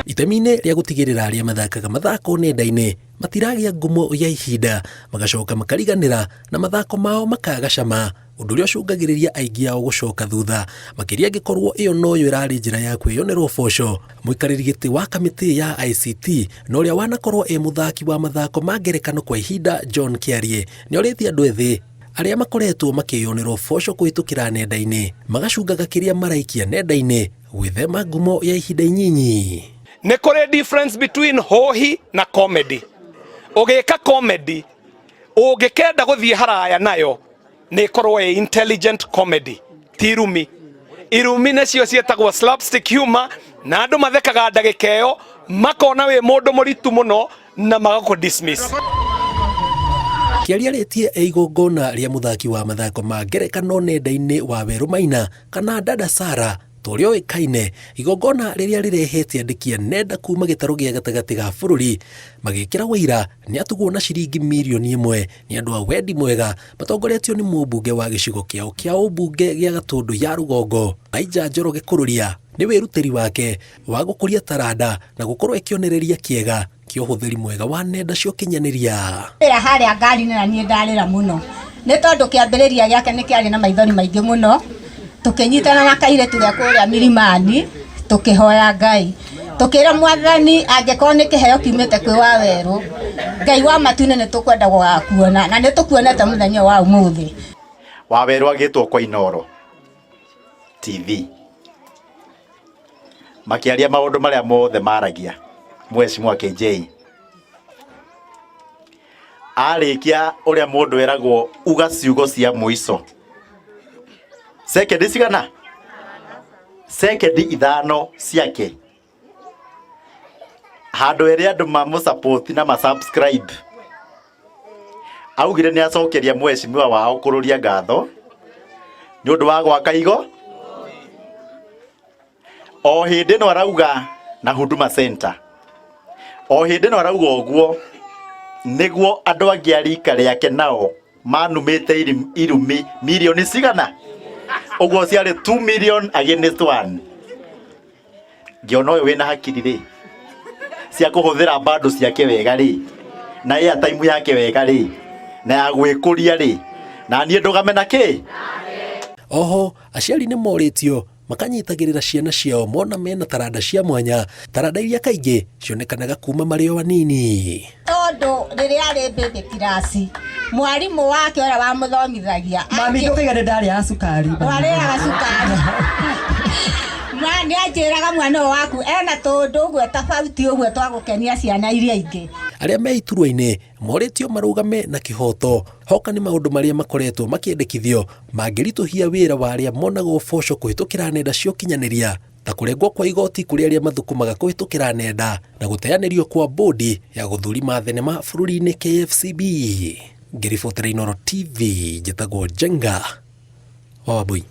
Itemi-inĩ rĩa gũtigĩrĩra arĩa mathakaga mathako nenda-inĩ matiragia ngumo ya ihinda, magacoka makariganĩra na mathako mao makaga cama, ũndũ ũrĩa ũcũngagĩrĩria aingĩ ao gũcoka thutha, makĩria angĩkorwo ĩyo noyo ĩrarĩ njĩra ya kwĩyonerwo ũboco. Mũikarĩri gĩtĩ wa kamĩtĩ ya ICT na ũrĩa wanakorwo mũthaki wa mathako ma ngerekano kwa ihinda John Kĩarie nĩorĩtie andũ ethĩ arĩa makoretwo makĩyonerwo ũboco kũhĩtũkĩra nenda-inĩ magacungaga kĩrĩa maraikia nenda-inĩ gwĩthema ngumo ya ihinda inyinyi. Nĩ kũrĩ difference between hohi na comedy. Ũgĩka comedy ũngĩkenda gũthiĩ haraya nayo nĩ korwo intelligent comedy, ti irumi. Irumi nĩcio ciĩtagwo slapstick humor, na andũ mathekaga ndagĩka ĩyo makona wĩ mũndũ mũritũ mũno na magakũ dismiss. Kĩarie arĩtie igongona rĩa mũthaki wa mathako ma ngerekano nenda-inĩ wa Werũ Maina kana Dada Sarah tũrĩa ũĩkaine, igongona rĩrĩa rĩrehete andĩki a nenda kuma gĩtarũ gĩa gatagatĩ ga bũrũri magĩkĩra wĩira nĩ atugwo na ciringi mirioni 1 nĩ andũ a wendi mwega matongoretio nĩ mũmbunge wa gĩcigo kĩao kĩa ũmbunge gĩa Gatũndũ ya Rũgongo Aija Njoroge Kũrũria. Nĩ wĩrutĩri wake wa gũkũria taranda na gũkorwo ĩkĩonereria kĩega kĩa ũhũthĩri mwega wa nenda cia ũkinyanĩria. Harĩa ngari-inĩ na niĩ ndarĩra mũno nĩ tondũ kĩambĩrĩria gĩake nĩ kĩarĩ na maithori maingĩ mũno, tũkĩnyitana na kairĩtu gĩa kũrĩa Milimani tũkĩhoya Ngai, tũkĩra Mwathani angĩkorwo nĩ kĩheo kiumĩte kwĩ wa werũ, Ngai wa matu-inĩ nĩ tũkwenda gũgakuona na nĩ tũkuonete mũthenya wa ũmũthĩ. Wa werũ agĩtwo kwa Inoro TV makĩaria maũndũ marĩa mothe maragia Mheshimiwa KJ arĩkia ũrĩa mũndũ eragwo uga ciugo cia mũico sekendi cigana, sekendi 5 ciake handũ ĩrĩa andũ mamũsupport na masubscribe augire nĩ acokeria Mheshimiwa wao Kũrũria ngatho nĩ ũndũ wa gwaka igo. O hĩndĩ no arauga na Huduma Center, o hĩndĩ no arauga ũguo nĩguo andũ angĩ a rika rĩake nao manumĩte irumi mirioni cigana, ũguo ciarĩ 2 million against 1. Ngĩona ũyũ wĩna hakiri rĩ cia kũhũthĩra bando ciake wega rĩ na airtime yake wega rĩ na ya gũĩkũria rĩ na niĩ ndũgamena kĩ. Oho aciari nĩ morĩtio makanyitagĩrĩra ciana ciao mona mena taranda cia mwanya, taranda iria kaingĩ cionekanaga kuma marĩ o anini. Tondũ rĩrĩa arĩ baby kirasi mwarimũ wake ũrĩa wamũthomithagia mami ndũkĩgane ndarĩ ya cukari warĩaga cukari nĩ anjĩraga mwana ũyũ waku ena tũndũ ũguo tofauti ũguo twa gũkenia ciana iria ingĩ. Arĩa me iturwa-inĩ morĩtio marũgame na kĩhoto hoka nĩ maũndũ marĩa makoretwo makĩendekithio mangĩritũhia wĩra wa arĩa monagwo ũboco kũhĩtũkĩra nenda cia ũkinyanĩria, ta kũrengwo kwa igoti kũrĩ arĩa mathũkũmaga kũhĩtũkĩra nenda na gũteanĩrio kwa bodi ya gũthũrima thenema bũrũri-inĩ KFCB. Ngĩribotera Inooro TV, njĩtagwo Jenga wa Wambui.